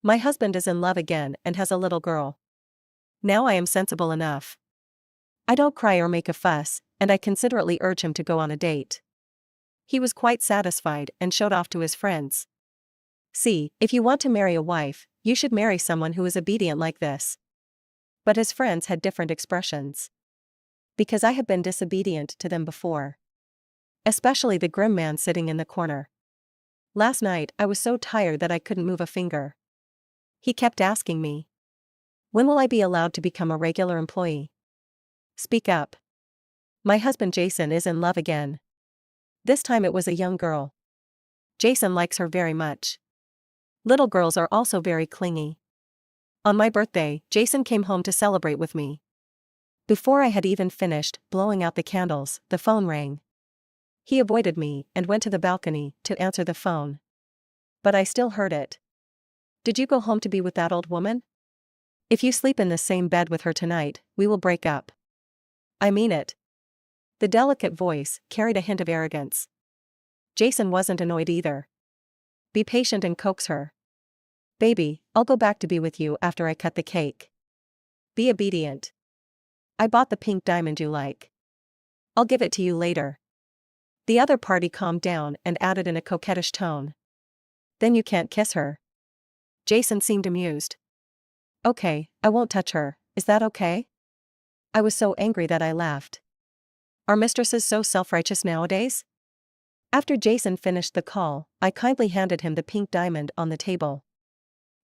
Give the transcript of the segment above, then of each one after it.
My husband is in love again and has a little girl. Now I am sensible enough. I don't cry or make a fuss, and I considerately urge him to go on a date. He was quite satisfied and showed off to his friends. See, if you want to marry a wife, you should marry someone who is obedient like this. But his friends had different expressions. Because I had been disobedient to them before. Especially the grim man sitting in the corner. Last night I was so tired that I couldn't move a finger. He kept asking me, when will I be allowed to become a regular employee? Speak up. My husband Jason is in love again. This time it was a young girl. Jason likes her very much. Little girls are also very clingy. On my birthday, Jason came home to celebrate with me. Before I had even finished blowing out the candles, the phone rang. He avoided me and went to the balcony to answer the phone. But I still heard it. Did you go home to be with that old woman? If you sleep in the same bed with her tonight, we will break up. I mean it. The delicate voice carried a hint of arrogance. Jason wasn't annoyed either. Be patient and coax her. Baby, I'll go back to be with you after I cut the cake. Be obedient. I bought the pink diamond you like. I'll give it to you later. The other party calmed down and added in a coquettish tone. Then you can't kiss her. Jason seemed amused. Okay, I won't touch her, is that okay? I was so angry that I laughed. Are mistresses so self-righteous nowadays? After Jason finished the call, I kindly handed him the pink diamond on the table.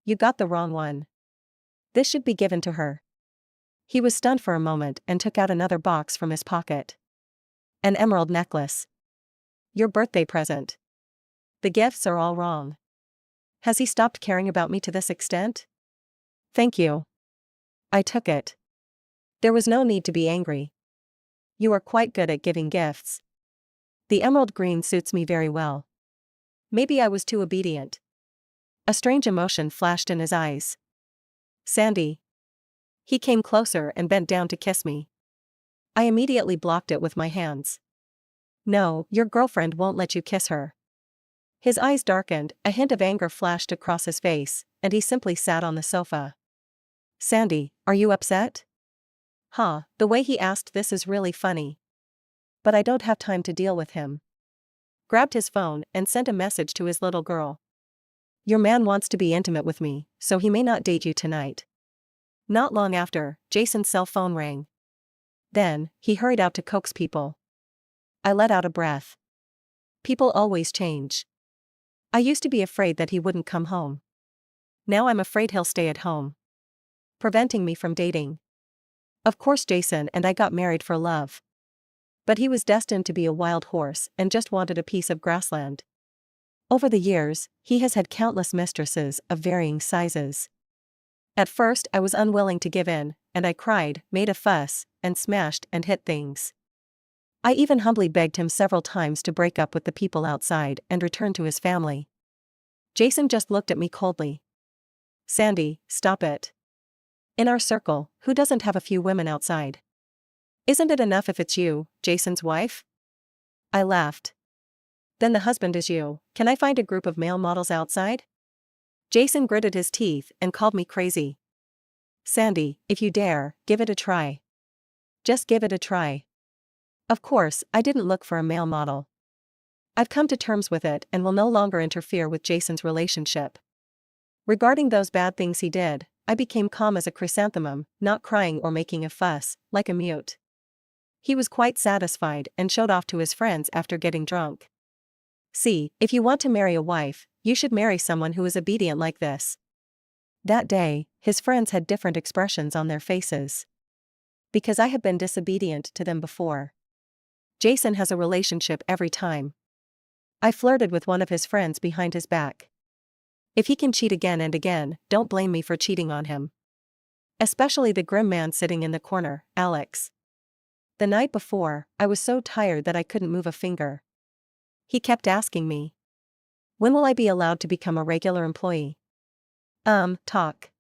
You got the wrong one. This should be given to her. He was stunned for a moment and took out another box from his pocket. An emerald necklace. Your birthday present. The gifts are all wrong. Has he stopped caring about me to this extent? Thank you. I took it. There was no need to be angry. You are quite good at giving gifts. The emerald green suits me very well. Maybe I was too obedient. A strange emotion flashed in his eyes. Sandy. He came closer and bent down to kiss me. I immediately blocked it with my hands. No, your girlfriend won't let you kiss her. His eyes darkened, a hint of anger flashed across his face, and he simply sat on the sofa. Sandy, are you upset? Huh, the way he asked this is really funny. But I don't have time to deal with him. Grabbed his phone and sent a message to his little girl. Your man wants to be intimate with me, so he may not date you tonight. Not long after, Jason's cell phone rang. Then, he hurried out to coax people. I let out a breath. People always change. I used to be afraid that he wouldn't come home. Now I'm afraid he'll stay at home, preventing me from dating. Of course Jason and I got married for love. But he was destined to be a wild horse and just wanted a piece of grassland. Over the years, he has had countless mistresses of varying sizes. At first I was unwilling to give in, and I cried, made a fuss, and smashed and hit things. I even humbly begged him several times to break up with the people outside and return to his family. Jason just looked at me coldly. Sandy, stop it. In our circle, who doesn't have a few women outside? Isn't it enough if it's you, Jason's wife? I laughed. Then the husband is you. Can I find a group of male models outside? Jason gritted his teeth and called me crazy. Sandy, if you dare, give it a try. Just give it a try. Of course, I didn't look for a male model. I've come to terms with it and will no longer interfere with Jason's relationship. Regarding those bad things he did, I became calm as a chrysanthemum, not crying or making a fuss, like a mute. He was quite satisfied and showed off to his friends after getting drunk. See, if you want to marry a wife, you should marry someone who is obedient like this. That day, his friends had different expressions on their faces. Because I had been disobedient to them before. Jason has a relationship every time. I flirted with one of his friends behind his back. If he can cheat again and again, don't blame me for cheating on him. Especially the grim man sitting in the corner, Alex. The night before, I was so tired that I couldn't move a finger. He kept asking me, when will I be allowed to become a regular employee? Talk.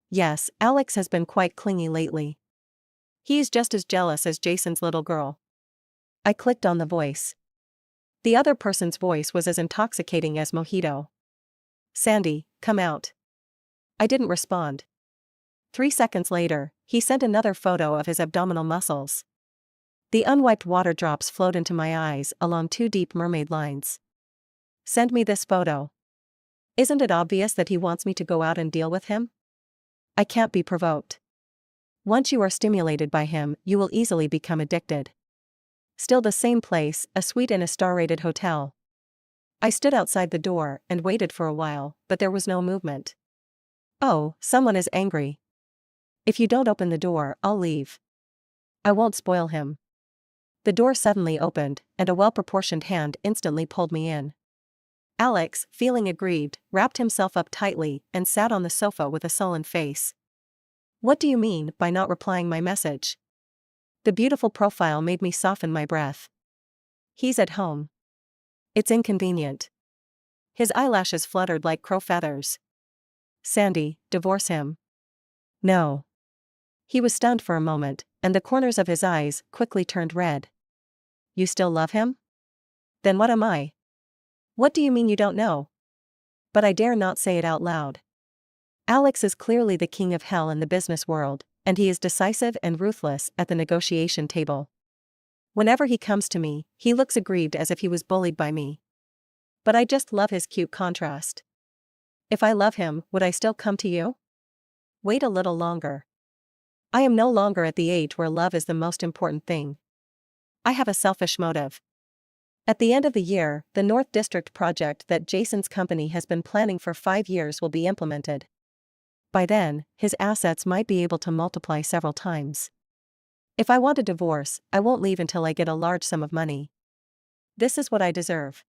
Yes, Alex has been quite clingy lately. He's just as jealous as Jason's little girl. I clicked on the voice. The other person's voice was as intoxicating as mojito. Sandy, come out. I didn't respond. 3 seconds later, he sent another photo of his abdominal muscles. The unwiped water drops flowed into my eyes along two deep mermaid lines. Send me this photo. Isn't it obvious that he wants me to go out and deal with him? I can't be provoked. Once you are stimulated by him, you will easily become addicted. Still the same place, a suite in a star-rated hotel. I stood outside the door and waited for a while, but there was no movement. Oh, someone is angry. If you don't open the door, I'll leave. I won't spoil him. The door suddenly opened, and a well-proportioned hand instantly pulled me in. Alex, feeling aggrieved, wrapped himself up tightly and sat on the sofa with a sullen face. What do you mean by not replying my message? The beautiful profile made me soften my breath. He's at home. It's inconvenient. His eyelashes fluttered like crow feathers. Sandy, divorce him. No. He was stunned for a moment, and the corners of his eyes quickly turned red. You still love him? Then what am I? What do you mean you don't know? But I dare not say it out loud. Alex is clearly the king of hell in the business world, and he is decisive and ruthless at the negotiation table. Whenever he comes to me, he looks aggrieved as if he was bullied by me. But I just love his cute contrast. If I love him, would I still come to you? Wait a little longer. I am no longer at the age where love is the most important thing. I have a selfish motive. At the end of the year, the North District project that Jason's company has been planning for 5 years will be implemented. By then, his assets might be able to multiply several times. If I want a divorce, I won't leave until I get a large sum of money. This is what I deserve.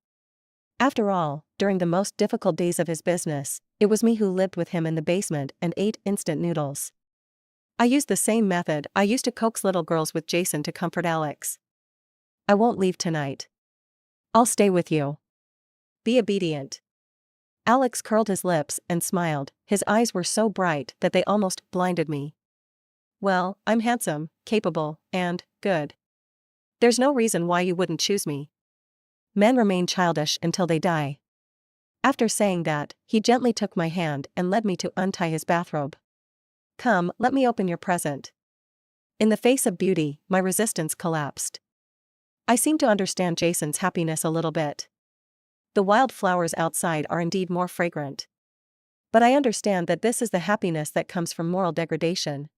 After all, during the most difficult days of his business, it was me who lived with him in the basement and ate instant noodles. I used the same method I used to coax little girls with Jason to comfort Alex. I won't leave tonight. I'll stay with you. Be obedient. Alex curled his lips and smiled. His eyes were so bright that they almost blinded me. Well, I'm handsome, capable, and good. There's no reason why you wouldn't choose me. Men remain childish until they die. After saying that, he gently took my hand and led me to untie his bathrobe. Come, let me open your present. In the face of beauty, my resistance collapsed. I seem to understand Jason's happiness a little bit. The wild flowers outside are indeed more fragrant. But I understand that this is the happiness that comes from moral degradation.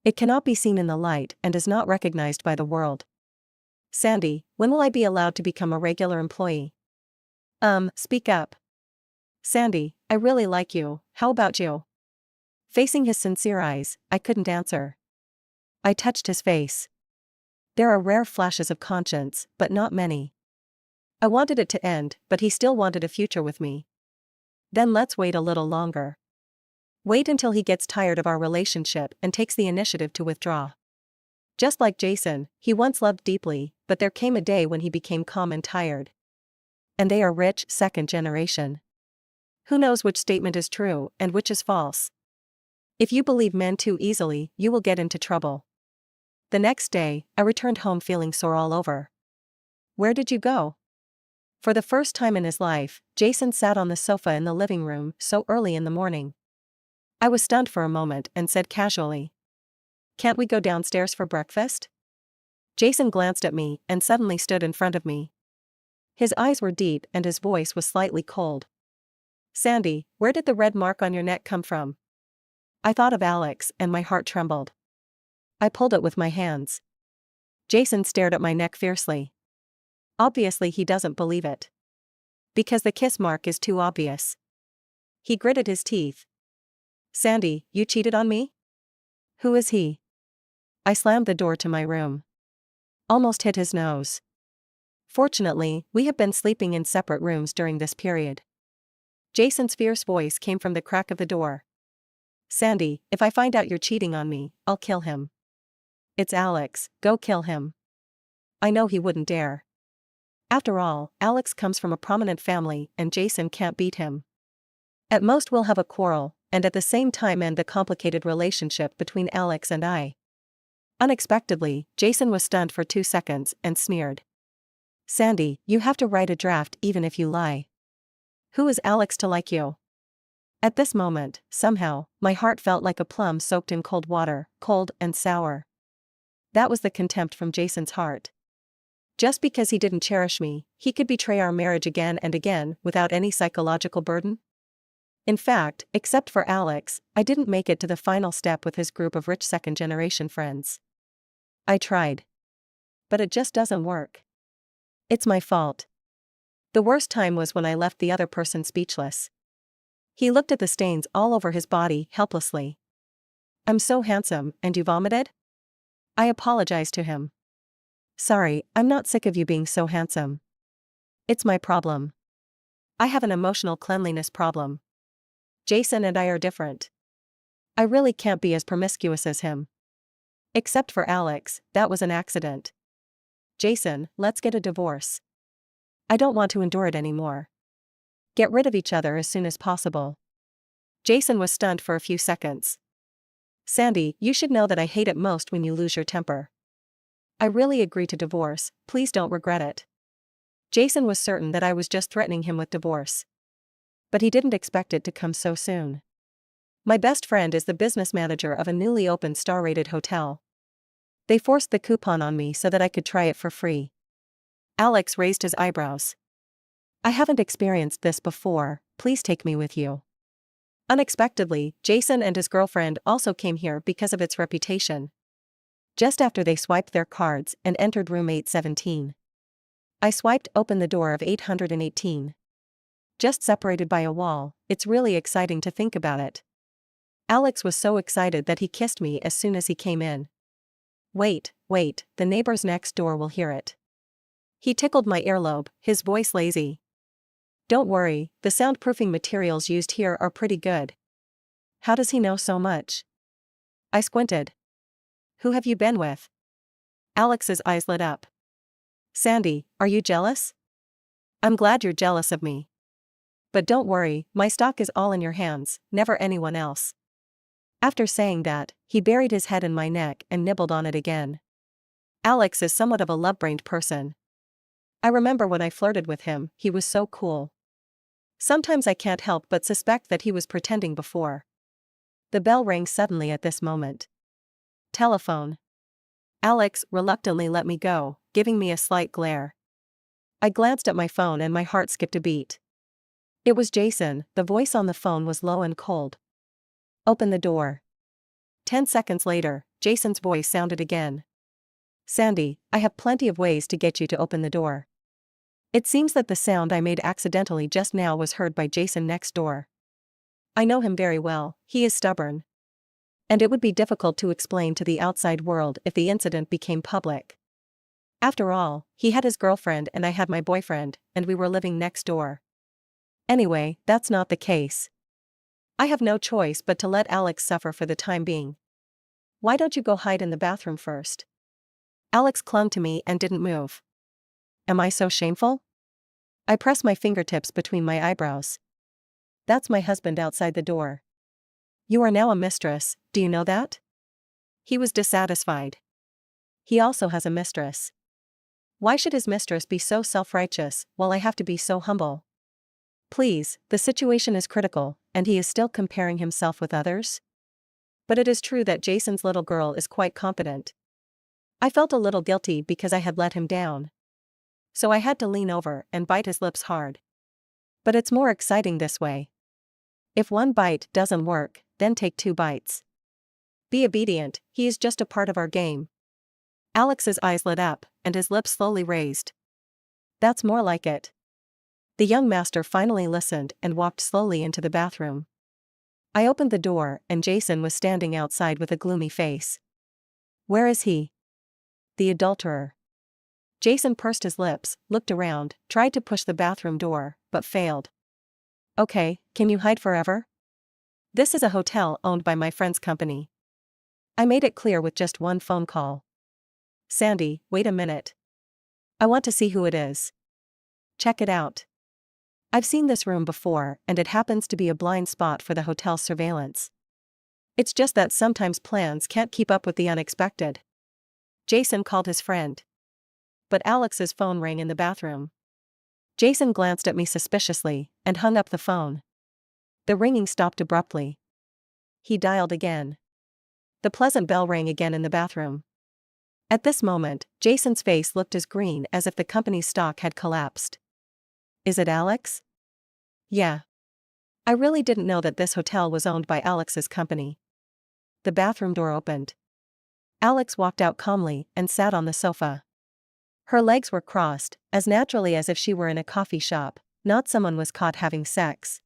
It cannot be seen in the light and is not recognized by the world. Sandy, when will I be allowed to become a regular employee? Speak up. Sandy, I really like you, how about you? Facing his sincere eyes, I couldn't answer. I touched his face. There are rare flashes of conscience, but not many. I wanted it to end, but he still wanted a future with me. Then let's wait a little longer. Wait until he gets tired of our relationship and takes the initiative to withdraw. Just like Jason, he once loved deeply, but there came a day when he became calm and tired. And they are rich, second generation. Who knows which statement is true and which is false? If you believe men too easily, you will get into trouble. The next day, I returned home feeling sore all over. Where did you go? For the first time in his life, Jason sat on the sofa in the living room so early in the morning. I was stunned for a moment and said casually, "Can't we go downstairs for breakfast?" Jason glanced at me and suddenly stood in front of me. His eyes were deep and his voice was slightly cold. Sandy, where did the red mark on your neck come from? I thought of Alex and my heart trembled. I pulled it with my hands. Jason stared at my neck fiercely. Obviously he doesn't believe it. Because the kiss mark is too obvious. He gritted his teeth. Sandy, you cheated on me? Who is he? I slammed the door to my room. Almost hit his nose. Fortunately, we have been sleeping in separate rooms during this period. Jason's fierce voice came from the crack of the door. Sandy, if I find out you're cheating on me, I'll kill him. It's Alex, go kill him. I know he wouldn't dare. After all, Alex comes from a prominent family and Jason can't beat him. At most we'll have a quarrel, and at the same time end the complicated relationship between Alex and I. Unexpectedly, Jason was stunned for 2 seconds and sneered. Sandy, you have to write a draft even if you lie. Who is Alex to like you? At this moment, somehow, my heart felt like a plum soaked in cold water, cold and sour. That was the contempt from Jason's heart. Just because he didn't cherish me, he could betray our marriage again and again without any psychological burden? In fact, except for Alex, I didn't make it to the final step with his group of rich second-generation friends. I tried. But it just doesn't work. It's my fault. The worst time was when I left the other person speechless. He looked at the stains all over his body helplessly. "I'm so handsome, and you vomited?" I apologized to him. "Sorry, I'm not sick of you being so handsome. It's my problem. I have an emotional cleanliness problem. Jason and I are different. I really can't be as promiscuous as him. Except for Alex, that was an accident. Jason, let's get a divorce. I don't want to endure it anymore. Get rid of each other as soon as possible." Jason was stunned for a few seconds. "Sandy, you should know that I hate it most when you lose your temper. I really agree to divorce, please don't regret it." Jason was certain that I was just threatening him with divorce. But he didn't expect it to come so soon. My best friend is the business manager of a newly opened star-rated hotel. They forced the coupon on me so that I could try it for free. Alex raised his eyebrows. "I haven't experienced this before, please take me with you." Unexpectedly, Jason and his girlfriend also came here because of its reputation. Just after they swiped their cards and entered room 817. I swiped open the door of 818. Just separated by a wall, it's really exciting to think about it. Alex was so excited that he kissed me as soon as he came in. Wait, the neighbors next door will hear it." He tickled my earlobe, his voice lazy. "Don't worry, the soundproofing materials used here are pretty good." How does he know so much? I squinted. "Who have you been with?" Alex's eyes lit up. "Sandy, are you jealous?" "I'm glad you're jealous of me. But don't worry, my stock is all in your hands, never anyone else." After saying that, he buried his head in my neck and nibbled on it again. Alex is somewhat of a love-brained person. I remember when I flirted with him, he was so cool. Sometimes I can't help but suspect that he was pretending before. The bell rang suddenly at this moment. Telephone. Alex reluctantly let me go, giving me a slight glare. I glanced at my phone and my heart skipped a beat. It was Jason, the voice on the phone was low and cold. "Open the door." 10 seconds later, Jason's voice sounded again. "Sandy, I have plenty of ways to get you to open the door." It seems that the sound I made accidentally just now was heard by Jason next door. I know him very well, he is stubborn. And it would be difficult to explain to the outside world if the incident became public. After all, he had his girlfriend and I had my boyfriend, and we were living next door. Anyway, that's not the case. I have no choice but to let Alex suffer for the time being. "Why don't you go hide in the bathroom first?" Alex clung to me and didn't move. Am I so shameful? I press my fingertips between my eyebrows. "That's my husband outside the door. You are now a mistress, do you know that?" He was dissatisfied. He also has a mistress. Why should his mistress be so self-righteous, while I have to be so humble? Please, the situation is critical, and he is still comparing himself with others? But it is true that Jason's little girl is quite competent. I felt a little guilty because I had let him down. So I had to lean over and bite his lips hard. But it's more exciting this way. If one bite doesn't work, then take 2 bites. Be obedient, he is just a part of our game. Alex's eyes lit up, and his lips slowly raised. That's more like it. The young master finally listened and walked slowly into the bathroom. I opened the door, and Jason was standing outside with a gloomy face. Where is he? The adulterer. Jason pursed his lips, looked around, tried to push the bathroom door, but failed. Okay, can you hide forever? This is a hotel owned by my friend's company. I made it clear with just one phone call. Sandy, wait a minute. I want to see who it is. Check it out. I've seen this room before, and it happens to be a blind spot for the hotel's surveillance. It's just that sometimes plans can't keep up with the unexpected. Jason called his friend. But Alex's phone rang in the bathroom. Jason glanced at me suspiciously, and hung up the phone. The ringing stopped abruptly. He dialed again. The pleasant bell rang again in the bathroom. At this moment, Jason's face looked as green as if the company's stock had collapsed. Is it Alex? Yeah. I really didn't know that this hotel was owned by Alex's company. The bathroom door opened. Alex walked out calmly and sat on the sofa. Her legs were crossed, as naturally as if she were in a coffee shop, not someone was caught having sex.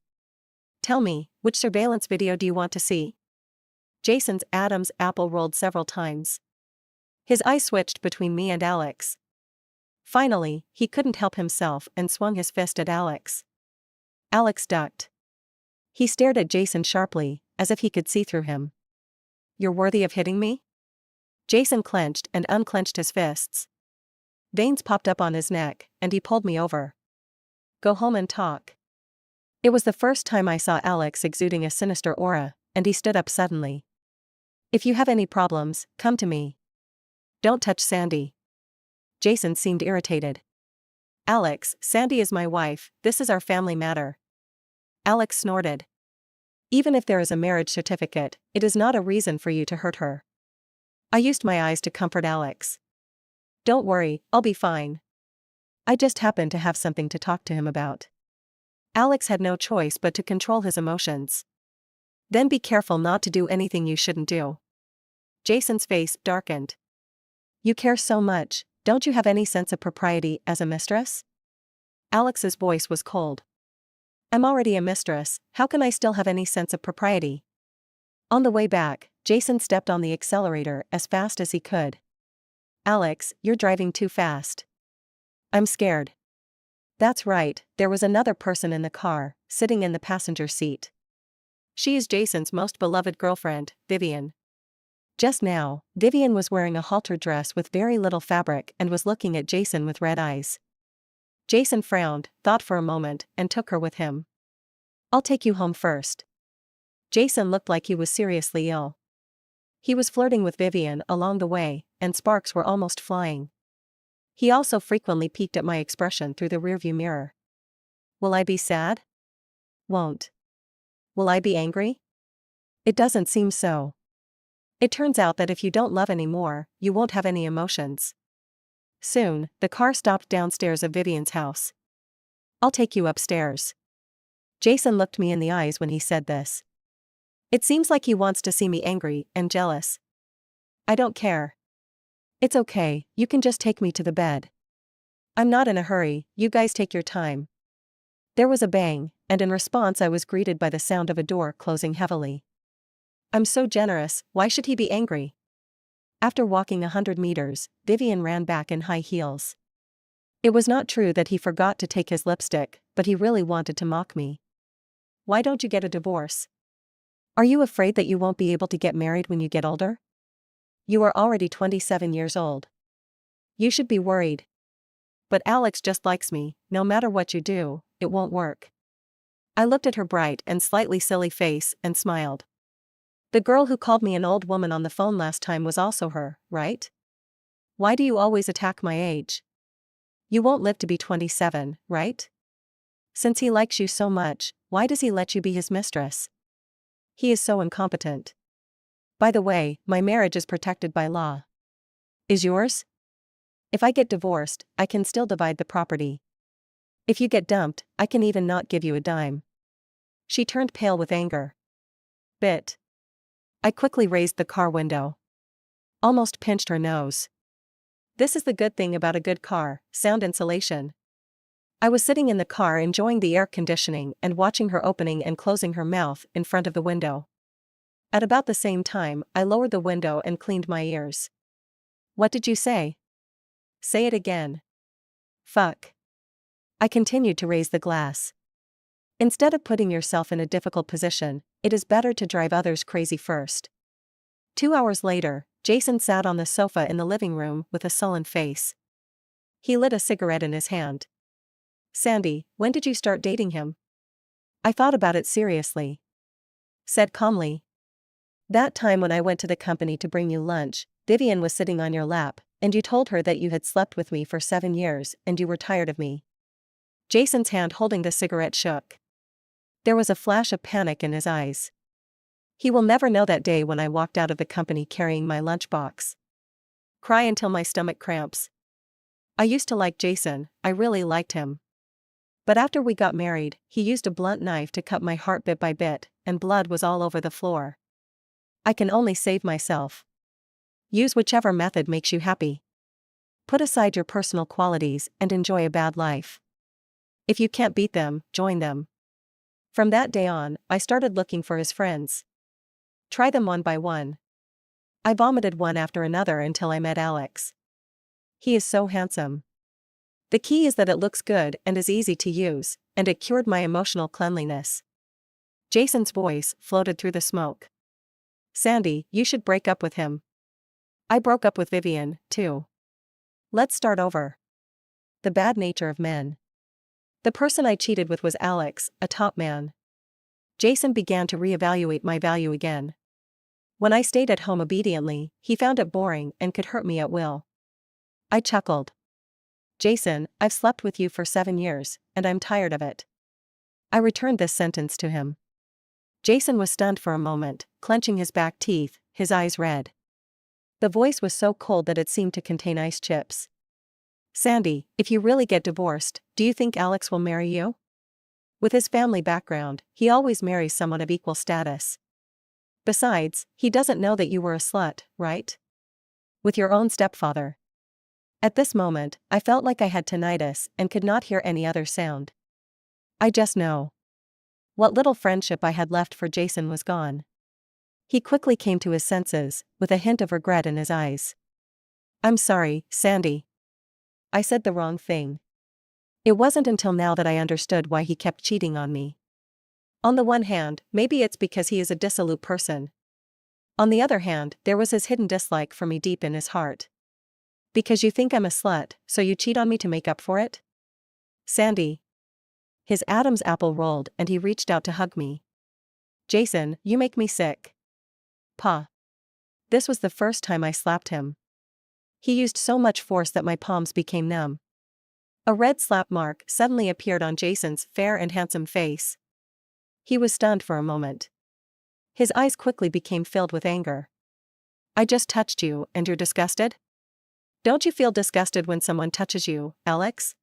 Tell me, which surveillance video do you want to see? Jason's Adam's apple rolled several times. His eyes switched between me and Alex. Finally, he couldn't help himself and swung his fist at Alex. Alex ducked. He stared at Jason sharply, as if he could see through him. You're worthy of hitting me? Jason clenched and unclenched his fists. Veins popped up on his neck, and he pulled me over. Go home and talk. It was the first time I saw Alex exuding a sinister aura, and he stood up suddenly. If you have any problems, come to me. Don't touch Sandy. Jason seemed irritated. Alex, Sandy is my wife, this is our family matter. Alex snorted. Even if there is a marriage certificate, it is not a reason for you to hurt her. I used my eyes to comfort Alex. Don't worry, I'll be fine. I just happened to have something to talk to him about. Alex had no choice but to control his emotions. Then be careful not to do anything you shouldn't do. Jason's face darkened. You care so much, don't you have any sense of propriety as a mistress? Alex's voice was cold. I'm already a mistress, how can I still have any sense of propriety? On the way back, Jason stepped on the accelerator as fast as he could. Alex, you're driving too fast. I'm scared. That's right, there was another person in the car, sitting in the passenger seat. She is Jason's most beloved girlfriend, Vivian. Just now, Vivian was wearing a halter dress with very little fabric and was looking at Jason with red eyes. Jason frowned, thought for a moment, and took her with him. I'll take you home first. Jason looked like he was seriously ill. He was flirting with Vivian along the way, and sparks were almost flying. He also frequently peeked at my expression through the rearview mirror. Will I be sad? Won't. Will I be angry? It doesn't seem so. It turns out that if you don't love anymore, you won't have any emotions. Soon, the car stopped downstairs of Vivian's house. I'll take you upstairs. Jason looked me in the eyes when he said this. It seems like he wants to see me angry and jealous. I don't care. It's okay, you can just take me to the bed. I'm not in a hurry, you guys take your time. There was a bang, and in response I was greeted by the sound of a door closing heavily. I'm so generous, why should he be angry? After walking 100 meters, Vivian ran back in high heels. It was not true that he forgot to take his lipstick, but he really wanted to mock me. Why don't you get a divorce? Are you afraid that you won't be able to get married when you get older? You are already 27 years old. You should be worried. But Alex just likes me, no matter what you do, it won't work. I looked at her bright and slightly silly face and smiled. The girl who called me an old woman on the phone last time was also her, right? Why do you always attack my age? You won't live to be 27, right? Since he likes you so much, why does he let you be his mistress? He is so incompetent. By the way, my marriage is protected by law. Is yours? If I get divorced, I can still divide the property. If you get dumped, I can even not give you a dime. She turned pale with anger. Bit. I quickly raised the car window. Almost pinched her nose. This is the good thing about a good car, sound insulation. I was sitting in the car enjoying the air conditioning and watching her opening and closing her mouth in front of the window. At about the same time, I lowered the window and cleaned my ears. What did you say? Say it again. Fuck. I continued to raise the glass. Instead of putting yourself in a difficult position, it is better to drive others crazy first. 2 hours later, Jason sat on the sofa in the living room with a sullen face. He lit a cigarette in his hand. Sandy, when did you start dating him? I thought about it seriously. Said calmly. That time when I went to the company to bring you lunch, Vivian was sitting on your lap, and you told her that you had slept with me for 7 years and you were tired of me. Jason's hand holding the cigarette shook. There was a flash of panic in his eyes. He will never know that day when I walked out of the company carrying my lunchbox. Cry until my stomach cramps. I used to like Jason, I really liked him. But after we got married, he used a blunt knife to cut my heart bit by bit, and blood was all over the floor. I can only save myself. Use whichever method makes you happy. Put aside your personal qualities and enjoy a bad life. If you can't beat them, join them. From that day on, I started looking for his friends. Try them one by one. I vomited one after another until I met Alex. He is so handsome. The key is that it looks good and is easy to use, and it cured my emotional cleanliness. Jason's voice floated through the smoke. Sandy, you should break up with him. I broke up with Vivian, too. Let's start over. The bad nature of men. The person I cheated with was Alex, a top man. Jason began to reevaluate my value again. When I stayed at home obediently, he found it boring and could hurt me at will. I chuckled. Jason, I've slept with you for 7 years, and I'm tired of it. I returned this sentence to him. Jason was stunned for a moment, clenching his back teeth, his eyes red. The voice was so cold that it seemed to contain ice chips. Sandy, if you really get divorced, do you think Alex will marry you? With his family background, he always marries someone of equal status. Besides, he doesn't know that you were a slut, right? With your own stepfather. At this moment, I felt like I had tinnitus and could not hear any other sound. I just know. What little friendship I had left for Jason was gone. He quickly came to his senses, with a hint of regret in his eyes. I'm sorry, Sandy. I said the wrong thing. It wasn't until now that I understood why he kept cheating on me. On the one hand, maybe it's because he is a dissolute person. On the other hand, there was his hidden dislike for me deep in his heart. Because you think I'm a slut, so you cheat on me to make up for it? Sandy. His Adam's apple rolled and he reached out to hug me. Jason, you make me sick. Pa. This was the first time I slapped him. He used so much force that my palms became numb. A red slap mark suddenly appeared on Jason's fair and handsome face. He was stunned for a moment. His eyes quickly became filled with anger. I just touched you and you're disgusted? Don't you feel disgusted when someone touches you, Alex?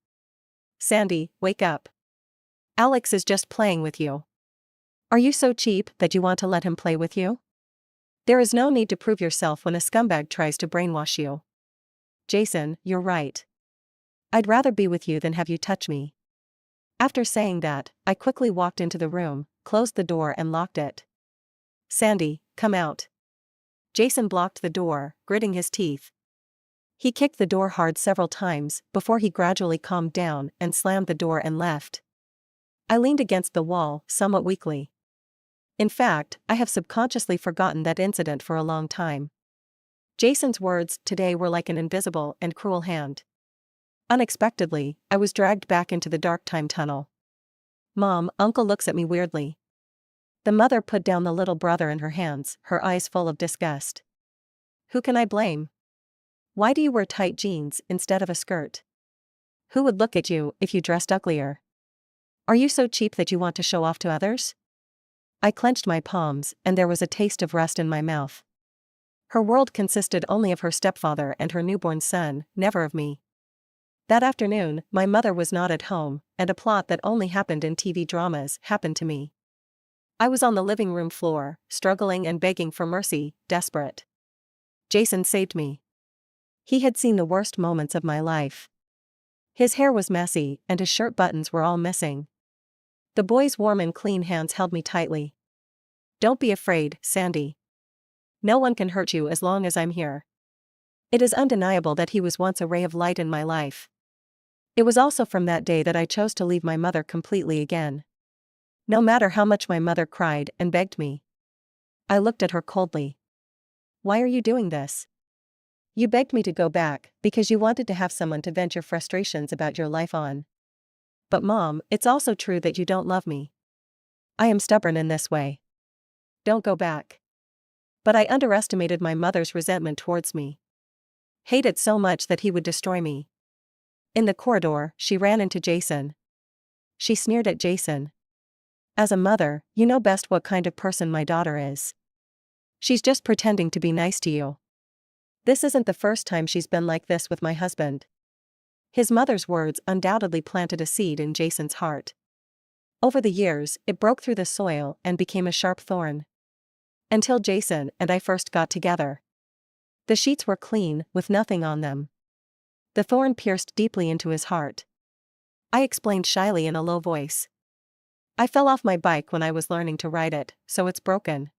Sandy, wake up. Alex is just playing with you. Are you so cheap that you want to let him play with you? There is no need to prove yourself when a scumbag tries to brainwash you. Jason, you're right. I'd rather be with you than have you touch me. After saying that, I quickly walked into the room, closed the door and locked it. Sandy, come out. Jason blocked the door, gritting his teeth. He kicked the door hard several times before he gradually calmed down and slammed the door and left. I leaned against the wall, somewhat weakly. In fact, I have subconsciously forgotten that incident for a long time. Jason's words today were like an invisible and cruel hand. Unexpectedly, I was dragged back into the dark time tunnel. Mom, Uncle looks at me weirdly. The mother put down the little brother in her hands, her eyes full of disgust. Who can I blame? Why do you wear tight jeans instead of a skirt? Who would look at you if you dressed uglier? Are you so cheap that you want to show off to others? I clenched my palms, and there was a taste of rust in my mouth. Her world consisted only of her stepfather and her newborn son, never of me. That afternoon, my mother was not at home, and a plot that only happened in TV dramas happened to me. I was on the living room floor, struggling and begging for mercy, desperate. Jason saved me. He had seen the worst moments of my life. His hair was messy, and his shirt buttons were all missing. The boy's warm and clean hands held me tightly. Don't be afraid, Sandy. No one can hurt you as long as I'm here. It is undeniable that he was once a ray of light in my life. It was also from that day that I chose to leave my mother completely again. No matter how much my mother cried and begged me. I looked at her coldly. Why are you doing this? You begged me to go back because you wanted to have someone to vent your frustrations about your life on. But Mom, it's also true that you don't love me. I am stubborn in this way. Don't go back. But I underestimated my mother's resentment towards me. Hate it so much that he would destroy me. In the corridor, she ran into Jason. She sneered at Jason. As a mother, you know best what kind of person my daughter is. She's just pretending to be nice to you. This isn't the first time she's been like this with my husband. His mother's words undoubtedly planted a seed in Jason's heart. Over the years, it broke through the soil and became a sharp thorn. Until Jason and I first got together. The sheets were clean, with nothing on them. The thorn pierced deeply into his heart. I explained shyly in a low voice. I fell off my bike when I was learning to ride it, so it's broken.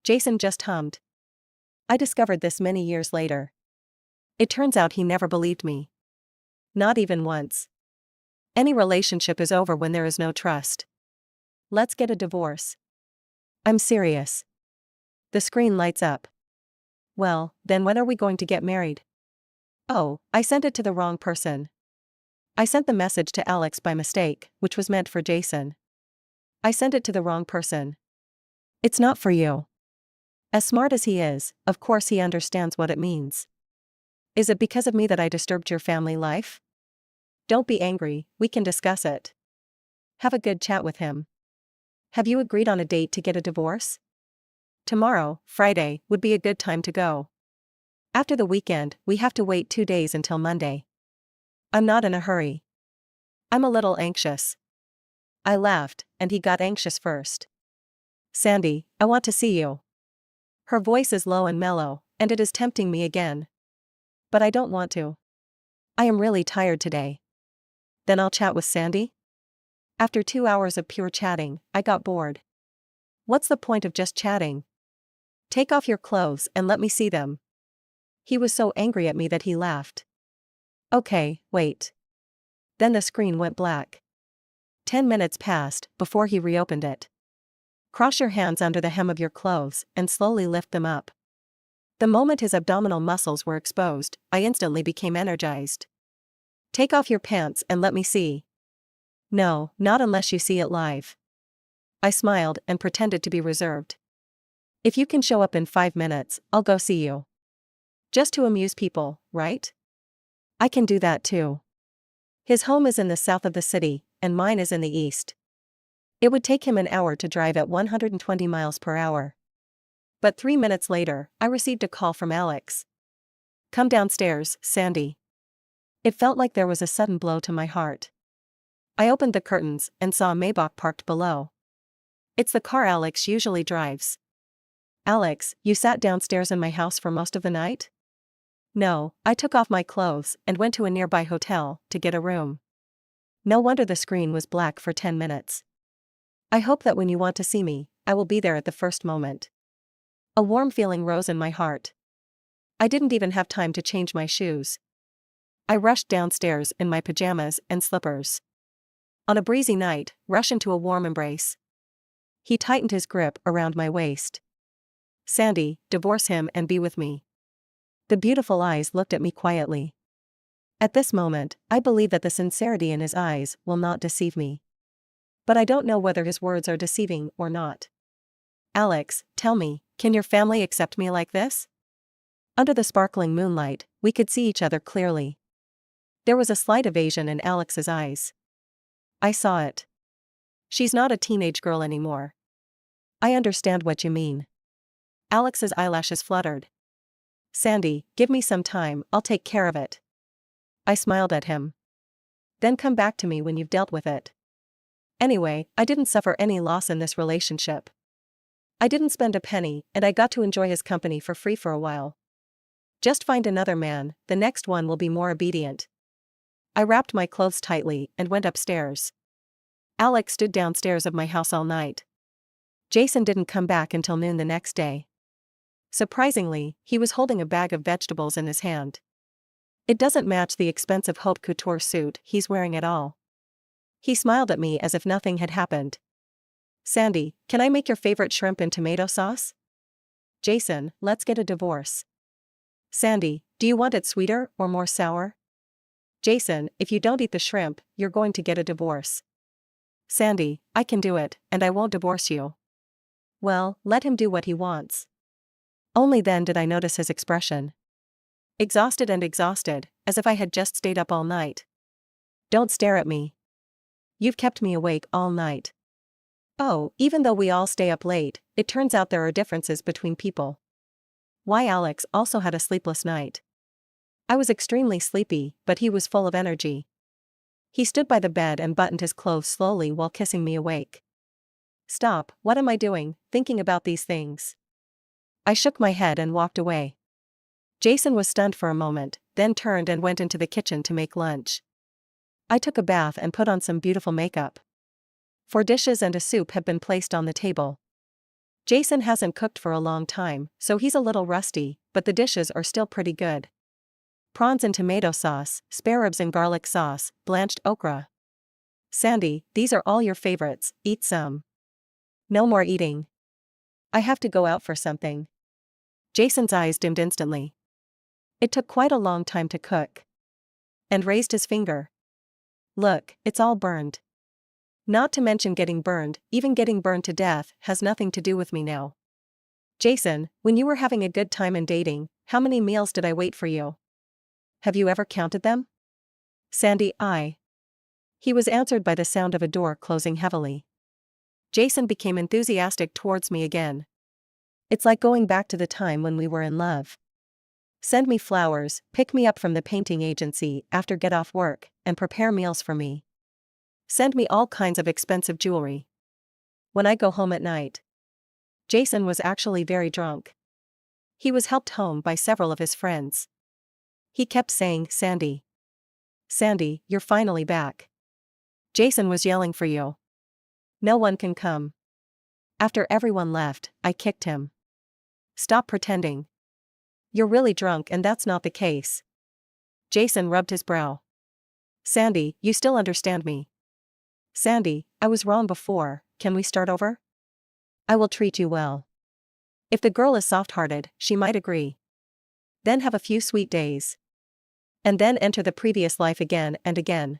Jason just hummed. I discovered this many years later. It turns out he never believed me. Not even once. Any relationship is over when there is no trust. Let's get a divorce. I'm serious. The screen lights up. Well, then when are we going to get married? Oh, I sent it to the wrong person. I sent the message to Alex by mistake, which was meant for Jason. I sent it to the wrong person. It's not for you. As smart as he is, of course he understands what it means. Is it because of me that I disturbed your family life? Don't be angry, we can discuss it. Have a good chat with him. Have you agreed on a date to get a divorce? Tomorrow, Friday, would be a good time to go. After the weekend, we have to wait 2 days until Monday. I'm not in a hurry. I'm a little anxious. I laughed, and he got anxious first. Sandy, I want to see you. Her voice is low and mellow, and it is tempting me again. But I don't want to. I am really tired today. Then I'll chat with Sandy? After 2 hours of pure chatting, I got bored. What's the point of just chatting? Take off your clothes and let me see them. He was so angry at me that he laughed. Okay, wait. Then the screen went black. 10 minutes passed before he reopened it. Cross your hands under the hem of your clothes and slowly lift them up. The moment his abdominal muscles were exposed, I instantly became energized. Take off your pants and let me see. No, not unless you see it live. I smiled and pretended to be reserved. If you can show up in 5 minutes, I'll go see you. Just to amuse people, right? I can do that too. His home is in the south of the city, and mine is in the east. It would take him an hour to drive at 120 miles per hour. But 3 minutes later, I received a call from Alex. Come downstairs, Sandy. It felt like there was a sudden blow to my heart. I opened the curtains and saw a Maybach parked below. It's the car Alex usually drives. Alex, you sat downstairs in my house for most of the night? No, I took off my clothes and went to a nearby hotel to get a room. No wonder the screen was black for 10 minutes. I hope that when you want to see me, I will be there at the first moment. A warm feeling rose in my heart. I didn't even have time to change my shoes. I rushed downstairs in my pajamas and slippers. On a breezy night, rush into a warm embrace. He tightened his grip around my waist. Sandy, divorce him and be with me. The beautiful eyes looked at me quietly. At this moment, I believe that the sincerity in his eyes will not deceive me. But I don't know whether his words are deceiving or not. Alex, tell me, can your family accept me like this? Under the sparkling moonlight, we could see each other clearly. There was a slight evasion in Alex's eyes. I saw it. She's not a teenage girl anymore. I understand what you mean. Alex's eyelashes fluttered. Sandy, give me some time, I'll take care of it. I smiled at him. Then come back to me when you've dealt with it. Anyway, I didn't suffer any loss in this relationship. I didn't spend a penny, and I got to enjoy his company for free for a while. Just find another man, the next one will be more obedient. I wrapped my clothes tightly and went upstairs. Alex stood downstairs of my house all night. Jason didn't come back until noon the next day. Surprisingly, he was holding a bag of vegetables in his hand. It doesn't match the expensive haute couture suit he's wearing at all. He smiled at me as if nothing had happened. Sandy, can I make your favorite shrimp and tomato sauce? Jason, let's get a divorce. Sandy, do you want it sweeter or more sour? Jason, if you don't eat the shrimp, you're going to get a divorce. Sandy, I can do it, and I won't divorce you. Well, let him do what he wants. Only then did I notice his expression. Exhausted and exhausted, as if I had just stayed up all night. Don't stare at me. You've kept me awake all night. Oh, even though we all stay up late, it turns out there are differences between people. Why Alex also had a sleepless night. I was extremely sleepy, but he was full of energy. He stood by the bed and buttoned his clothes slowly while kissing me awake. Stop, what am I doing, thinking about these things? I shook my head and walked away. Jason was stunned for a moment, then turned and went into the kitchen to make lunch. I took a bath and put on some beautiful makeup. 4 dishes and a soup have been placed on the table. Jason hasn't cooked for a long time, so he's a little rusty, but the dishes are still pretty good. Prawns in tomato sauce, spare ribs in garlic sauce, blanched okra. Sandy, these are all your favorites, eat some. No more eating. I have to go out for something. Jason's eyes dimmed instantly. It took quite a long time to cook. And raised his finger. Look, it's all burned. Not to mention getting burned, even getting burned to death, has nothing to do with me now. Jason, when you were having a good time and dating, how many meals did I wait for you? Have you ever counted them? Sandy, He was answered by the sound of a door closing heavily. Jason became enthusiastic towards me again. It's like going back to the time when we were in love. Send me flowers, pick me up from the painting agency after get off work, and prepare meals for me. Send me all kinds of expensive jewelry. When I go home at night. Jason was actually very drunk. He was helped home by several of his friends. He kept saying, Sandy. Sandy, you're finally back. Jason was yelling for you. No one can come. After everyone left, I kicked him. Stop pretending. You're really drunk and that's not the case. Jason rubbed his brow. Sandy, you still understand me. Sandy, I was wrong before, can we start over? I will treat you well. If the girl is soft-hearted, she might agree. Then have a few sweet days. And then enter the previous life again and again.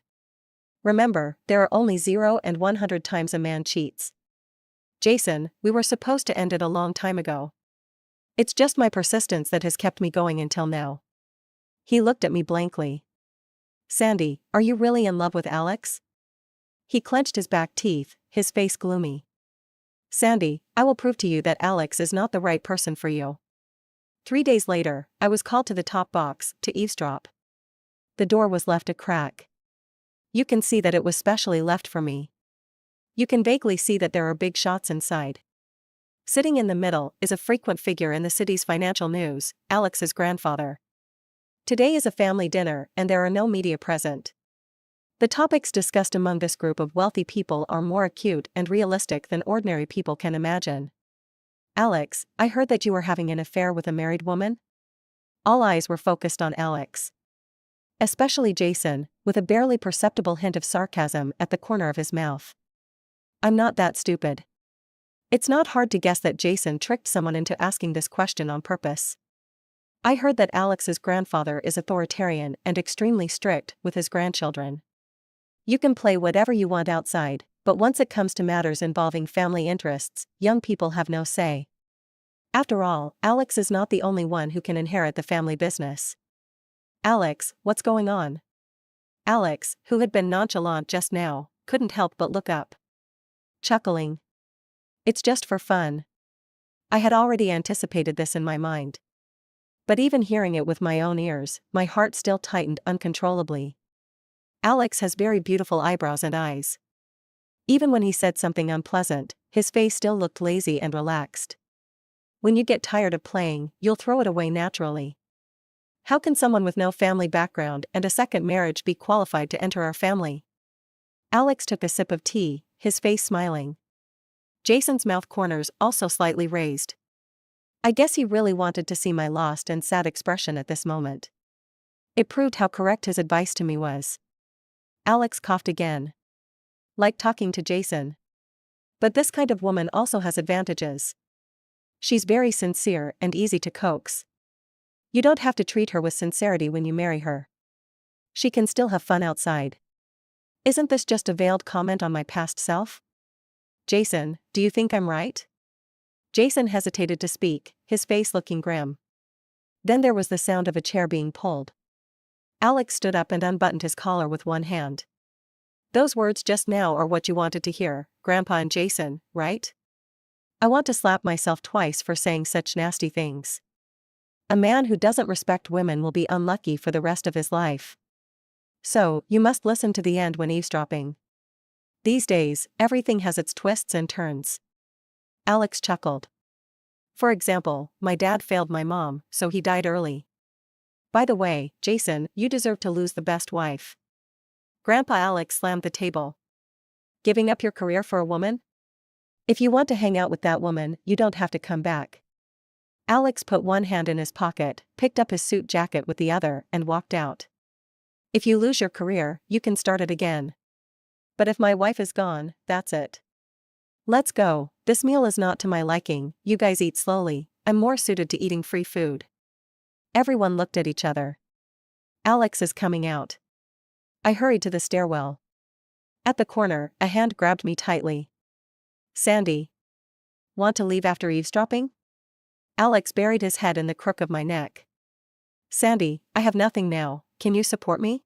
Remember, there are only 0 and 100 times a man cheats. Jason, we were supposed to end it a long time ago. It's just my persistence that has kept me going until now. He looked at me blankly. Sandy, are you really in love with Alex? He clenched his back teeth, his face gloomy. Sandy, I will prove to you that Alex is not the right person for you. 3 days later, I was called to the top box to eavesdrop. The door was left a crack. You can see that it was specially left for me. You can vaguely see that there are big shots inside. Sitting in the middle is a frequent figure in the city's financial news, Alex's grandfather. Today is a family dinner and there are no media present. The topics discussed among this group of wealthy people are more acute and realistic than ordinary people can imagine. Alex, I heard that you were having an affair with a married woman? All eyes were focused on Alex. Especially Jason, with a barely perceptible hint of sarcasm at the corner of his mouth. I'm not that stupid. It's not hard to guess that Jason tricked someone into asking this question on purpose. I heard that Alex's grandfather is authoritarian and extremely strict with his grandchildren. You can play whatever you want outside, but once it comes to matters involving family interests, young people have no say. After all, Alex is not the only one who can inherit the family business. Alex, what's going on? Alex, who had been nonchalant just now, couldn't help but look up. Chuckling. It's just for fun. I had already anticipated this in my mind. But even hearing it with my own ears, my heart still tightened uncontrollably. Alex has very beautiful eyebrows and eyes. Even when he said something unpleasant, his face still looked lazy and relaxed. When you get tired of playing, you'll throw it away naturally. How can someone with no family background and a second marriage be qualified to enter our family? Alex took a sip of tea, his face smiling. Jason's mouth corners also slightly raised. I guess he really wanted to see my lost and sad expression at this moment. It proved how correct his advice to me was. Alex coughed again. Like talking to Jason. But this kind of woman also has advantages. She's very sincere and easy to coax. You don't have to treat her with sincerity when you marry her. She can still have fun outside. Isn't this just a veiled comment on my past self? Jason, do you think I'm right? Jason hesitated to speak, his face looking grim. Then there was the sound of a chair being pulled. Alex stood up and unbuttoned his collar with one hand. Those words just now are what you wanted to hear, Grandpa and Jason, right? I want to slap myself twice for saying such nasty things. A man who doesn't respect women will be unlucky for the rest of his life. So, you must listen to the end when eavesdropping. These days, everything has its twists and turns. Alex chuckled. For example, my dad failed my mom, so he died early. By the way, Jason, you deserve to lose the best wife. Grandpa Alex slammed the table. Giving up your career for a woman? If you want to hang out with that woman, you don't have to come back. Alex put one hand in his pocket, picked up his suit jacket with the other, and walked out. If you lose your career, you can start it again. But if my wife is gone, that's it. Let's go. This meal is not to my liking, you guys eat slowly, I'm more suited to eating free food. Everyone looked at each other. Alex is coming out. I hurried to the stairwell. At the corner, a hand grabbed me tightly. Sandy. Want to leave after eavesdropping? Alex buried his head in the crook of my neck. Sandy, I have nothing now, can you support me?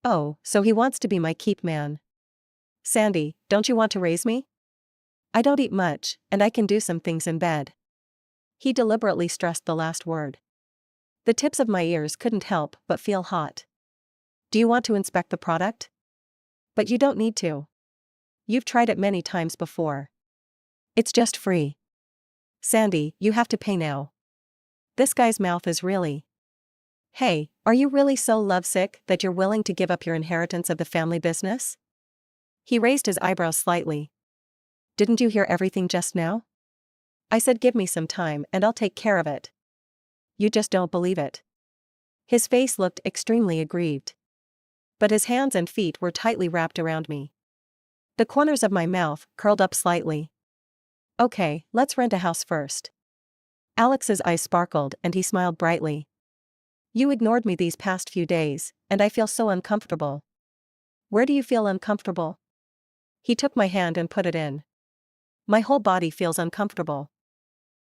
Oh, so he wants to be my keep man. Sandy, don't you want to raise me? I don't eat much, and I can do some things in bed. He deliberately stressed the last word. The tips of my ears couldn't help but feel hot. Do you want to inspect the product? But you don't need to. You've tried it many times before. It's just free. Sandy, you have to pay now. This guy's mouth is really. Hey, are you really so lovesick that you're willing to give up your inheritance of the family business? He raised his eyebrows slightly. Didn't you hear everything just now? I said give me some time and I'll take care of it. You just don't believe it. His face looked extremely aggrieved. But his hands and feet were tightly wrapped around me. The corners of my mouth curled up slightly. Okay, let's rent a house first. Alex's eyes sparkled and he smiled brightly. You ignored me these past few days, and I feel so uncomfortable. Where do you feel uncomfortable? He took my hand and put it in. My whole body feels uncomfortable.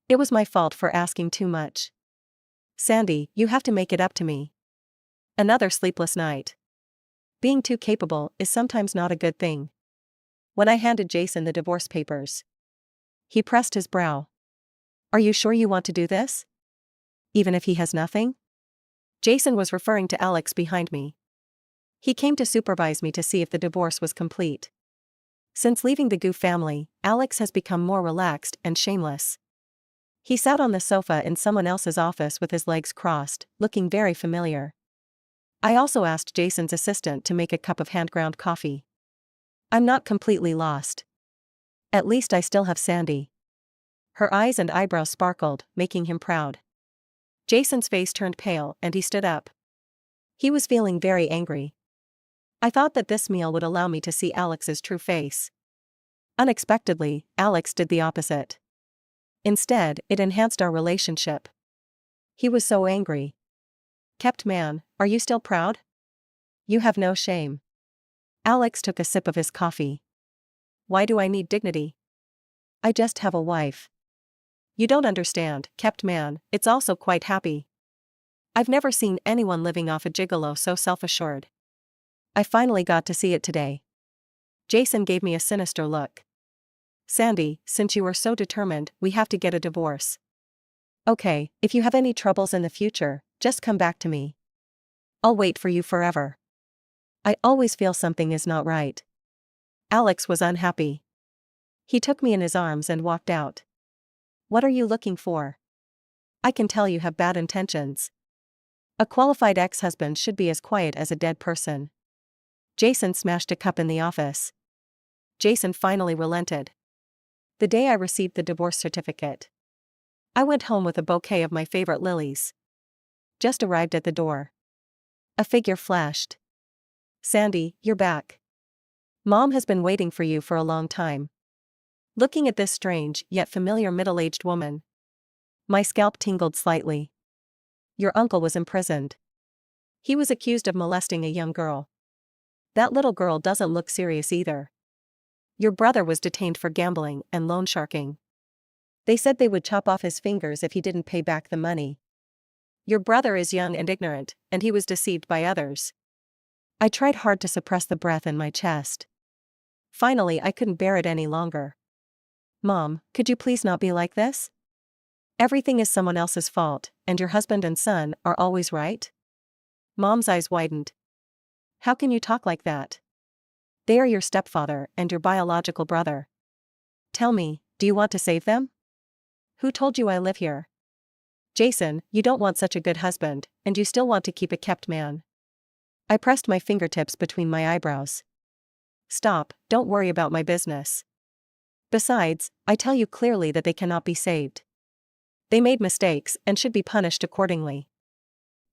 It was my fault for asking too much. Sandy, you have to make it up to me. Another sleepless night. Being too capable is sometimes not a good thing. When I handed Jason the divorce papers, he pressed his brow. Are you sure you want to do this? Even if he has nothing? Jason was referring to Alex behind me. He came to supervise me to see if the divorce was complete. Since leaving the Gu family, Alex has become more relaxed and shameless. He sat on the sofa in someone else's office with his legs crossed, looking very familiar. I also asked Jason's assistant to make a cup of hand-ground coffee. I'm not completely lost. At least I still have Sandy. Her eyes and eyebrows sparkled, making him proud. Jason's face turned pale and he stood up. He was feeling very angry. I thought that this meal would allow me to see Alex's true face. Unexpectedly, Alex did the opposite. Instead, it enhanced our relationship. He was so angry. Kept man, are you still proud? You have no shame. Alex took a sip of his coffee. Why do I need dignity? I just have a wife. You don't understand, kept man, it's also quite happy. I've never seen anyone living off a gigolo so self-assured. I finally got to see it today. Jason gave me a sinister look. Sandy, since you are so determined, we have to get a divorce. Okay, if you have any troubles in the future, just come back to me. I'll wait for you forever. I always feel something is not right. Alex was unhappy. He took me in his arms and walked out. What are you looking for? I can tell you have bad intentions. A qualified ex-husband should be as quiet as a dead person. Jason smashed a cup in the office. Jason finally relented. The day I received the divorce certificate, I went home with a bouquet of my favorite lilies. Just arrived at the door. A figure flashed. Sandy, you're back. Mom has been waiting for you for a long time. Looking at this strange yet familiar middle-aged woman, my scalp tingled slightly. Your uncle was imprisoned. He was accused of molesting a young girl. That little girl doesn't look serious either. Your brother was detained for gambling and loan sharking. They said they would chop off his fingers if he didn't pay back the money. Your brother is young and ignorant, and he was deceived by others. I tried hard to suppress the breath in my chest. Finally, I couldn't bear it any longer. Mom, could you please not be like this? Everything is someone else's fault, and your husband and son are always right? Mom's eyes widened. How can you talk like that? They are your stepfather and your biological brother. Tell me, do you want to save them? Who told you I live here? Jason, you don't want such a good husband, and you still want to keep a kept man. I pressed my fingertips between my eyebrows. Stop, don't worry about my business. Besides, I tell you clearly that they cannot be saved. They made mistakes and should be punished accordingly.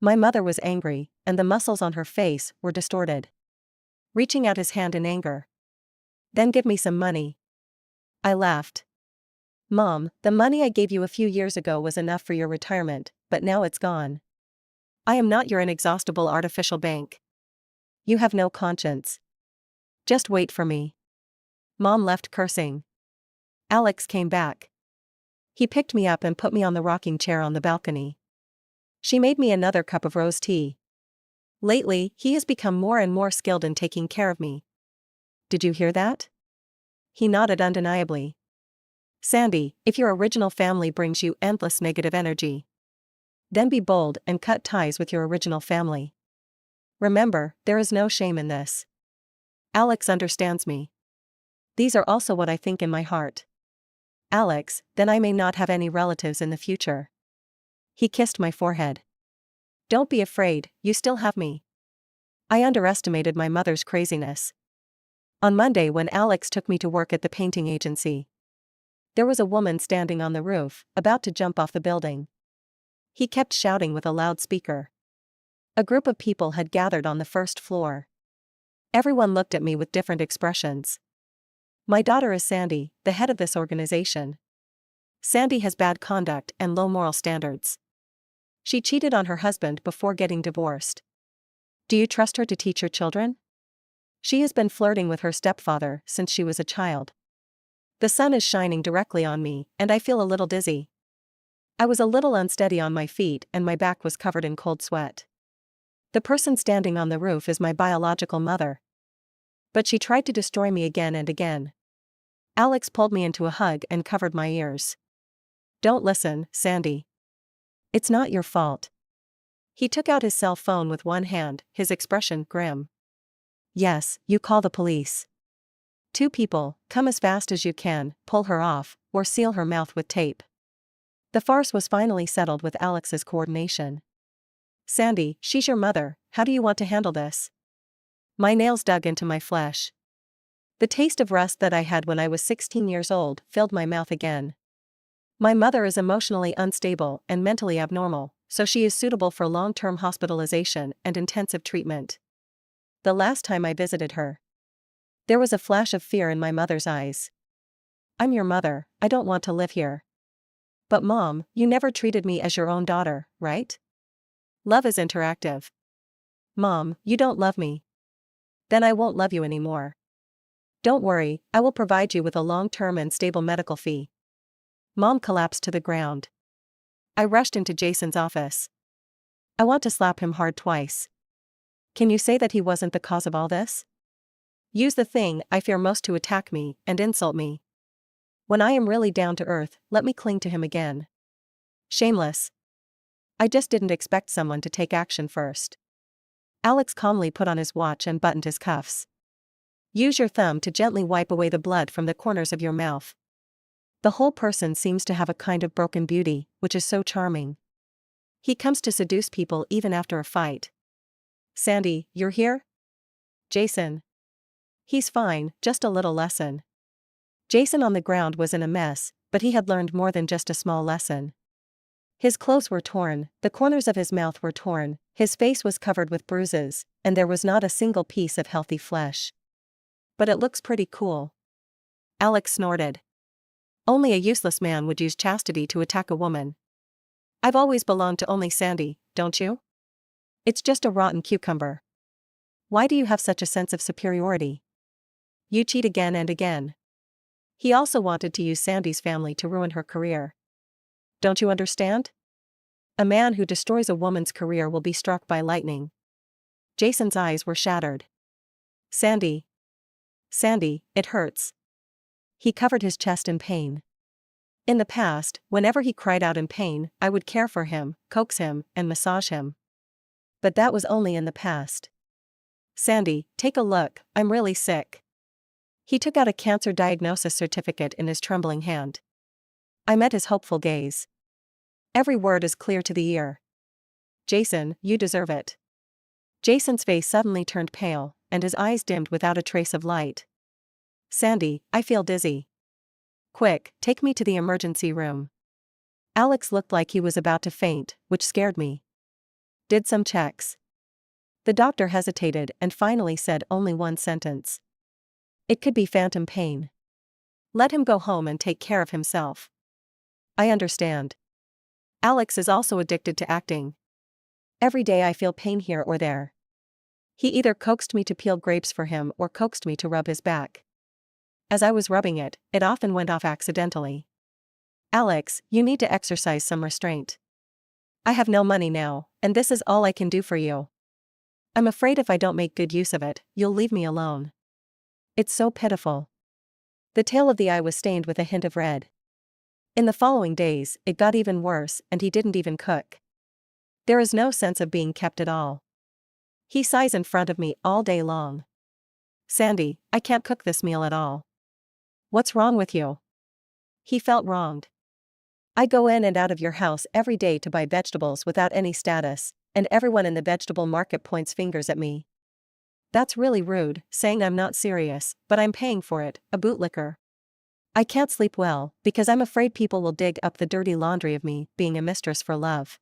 My mother was angry, and the muscles on her face were distorted. Reaching out his hand in anger. Then give me some money. I laughed. Mom, the money I gave you a few years ago was enough for your retirement, but now it's gone. I am not your inexhaustible artificial bank. You have no conscience. Just wait for me. Mom left cursing. Alex came back. He picked me up and put me on the rocking chair on the balcony. She made me another cup of rose tea. Lately, he has become more and more skilled in taking care of me. Did you hear that? He nodded undeniably. Sandy, if your original family brings you endless negative energy, then be bold and cut ties with your original family. Remember, there is no shame in this. Alex understands me. These are also what I think in my heart. Alex, then I may not have any relatives in the future. He kissed my forehead. Don't be afraid, you still have me. I underestimated my mother's craziness. On Monday, when Alex took me to work at the painting agency, there was a woman standing on the roof, about to jump off the building. He kept shouting with a loudspeaker. A group of people had gathered on the first floor. Everyone looked at me with different expressions. My daughter is Sandy, the head of this organization. Sandy has bad conduct and low moral standards. She cheated on her husband before getting divorced. Do you trust her to teach your children? She has been flirting with her stepfather since she was a child. The sun is shining directly on me, and I feel a little dizzy. I was a little unsteady on my feet and my back was covered in cold sweat. The person standing on the roof is my biological mother. But she tried to destroy me again and again. Alex pulled me into a hug and covered my ears. Don't listen, Sandy. It's not your fault. He took out his cell phone with one hand, his expression grim. Yes, you call the police. 2 people, come as fast as you can, pull her off, or seal her mouth with tape. The farce was finally settled with Alex's coordination. Sandy, she's your mother, how do you want to handle this? My nails dug into my flesh. The taste of rust that I had when I was 16 years old filled my mouth again. My mother is emotionally unstable and mentally abnormal, so she is suitable for long-term hospitalization and intensive treatment. The last time I visited her, there was a flash of fear in my mother's eyes. I'm your mother, I don't want to live here. But Mom, you never treated me as your own daughter, right? Love is interactive. Mom, you don't love me. Then I won't love you anymore. Don't worry, I will provide you with a long-term and stable medical fee. Mom collapsed to the ground. I rushed into Jason's office. I want to slap him hard twice. Can you say that he wasn't the cause of all this? Use the thing I fear most to attack me and insult me. When I am really down to earth, let me cling to him again. Shameless. I just didn't expect someone to take action first. Alex calmly put on his watch and buttoned his cuffs. Use your thumb to gently wipe away the blood from the corners of your mouth. The whole person seems to have a kind of broken beauty, which is so charming. He comes to seduce people even after a fight. Sandy, you're here? Jason. He's fine, just a little lesson. Jason on the ground was in a mess, but he had learned more than just a small lesson. His clothes were torn, the corners of his mouth were torn, his face was covered with bruises, and there was not a single piece of healthy flesh. But it looks pretty cool. Alex snorted. Only a useless man would use chastity to attack a woman. I've always belonged to only Sandy, don't you? It's just a rotten cucumber. Why do you have such a sense of superiority? You cheat again and again. He also wanted to use Sandy's family to ruin her career. Don't you understand? A man who destroys a woman's career will be struck by lightning. Jason's eyes were shattered. Sandy. Sandy, it hurts. He covered his chest in pain. In the past, whenever he cried out in pain, I would care for him, coax him, and massage him. But that was only in the past. Sandy, take a look, I'm really sick. He took out a cancer diagnosis certificate in his trembling hand. I met his hopeful gaze. Every word is clear to the ear. Jason, you deserve it. Jason's face suddenly turned pale, and his eyes dimmed without a trace of light. Sandy, I feel dizzy. Quick, take me to the emergency room. Alex looked like he was about to faint, which scared me. Did some checks. The doctor hesitated and finally said only one sentence. It could be phantom pain. Let him go home and take care of himself. I understand. Alex is also addicted to acting. Every day I feel pain here or there. He either coaxed me to peel grapes for him or coaxed me to rub his back. As I was rubbing it, it often went off accidentally. Alex, you need to exercise some restraint. I have no money now, and this is all I can do for you. I'm afraid if I don't make good use of it, you'll leave me alone. It's so pitiful. The tail of the eye was stained with a hint of red. In the following days, it got even worse, and he didn't even cook. There is no sense of being kept at all. He sighs in front of me all day long. Sandy, I can't cook this meal at all. What's wrong with you? He felt wronged. I go in and out of your house every day to buy vegetables without any status, and everyone in the vegetable market points fingers at me. That's really rude, saying I'm not serious, but I'm paying for it, a bootlicker. I can't sleep well, because I'm afraid people will dig up the dirty laundry of me being a mistress for love.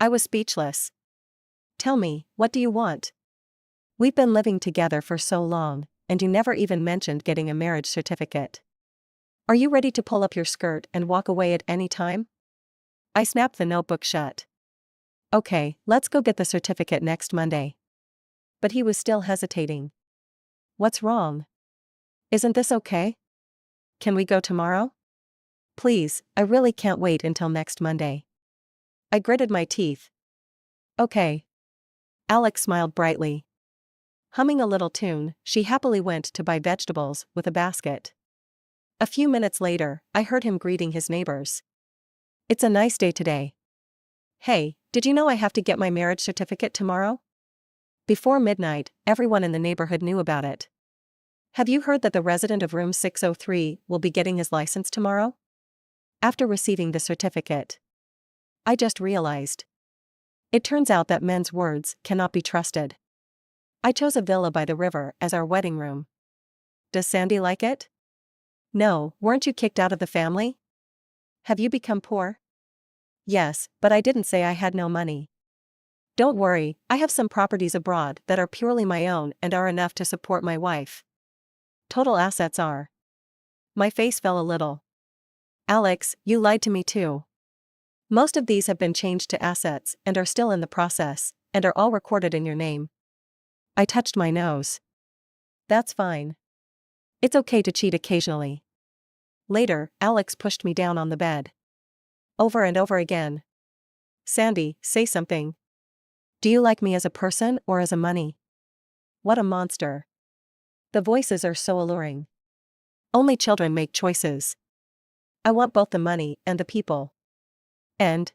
I was speechless. Tell me, what do you want? We've been living together for so long, and you never even mentioned getting a marriage certificate. Are you ready to pull up your skirt and walk away at any time? I snapped the notebook shut. Okay, let's go get the certificate next Monday. But he was still hesitating. What's wrong? Isn't this okay? Can we go tomorrow? Please, I really can't wait until next Monday. I gritted my teeth. Okay. Alex smiled brightly. Humming a little tune, she happily went to buy vegetables with a basket. A few minutes later, I heard him greeting his neighbors. It's a nice day today. Hey, did you know I have to get my marriage certificate tomorrow? Before midnight, everyone in the neighborhood knew about it. Have you heard that the resident of room 603 will be getting his license tomorrow? After receiving the certificate, I just realized. It turns out that men's words cannot be trusted. I chose a villa by the river as our wedding room. Does Sandy like it? No, weren't you kicked out of the family? Have you become poor? Yes, but I didn't say I had no money. Don't worry, I have some properties abroad that are purely my own and are enough to support my wife. Total assets are. My face fell a little. Alex, you lied to me too. Most of these have been changed to assets and are still in the process, and are all recorded in your name. I touched my nose. That's fine. It's okay to cheat occasionally. Later, Alex pushed me down on the bed. Over and over again. Sandy, say something. Do you like me as a person or as a money? What a monster. The voices are so alluring. Only children make choices. I want both the money and the people. And,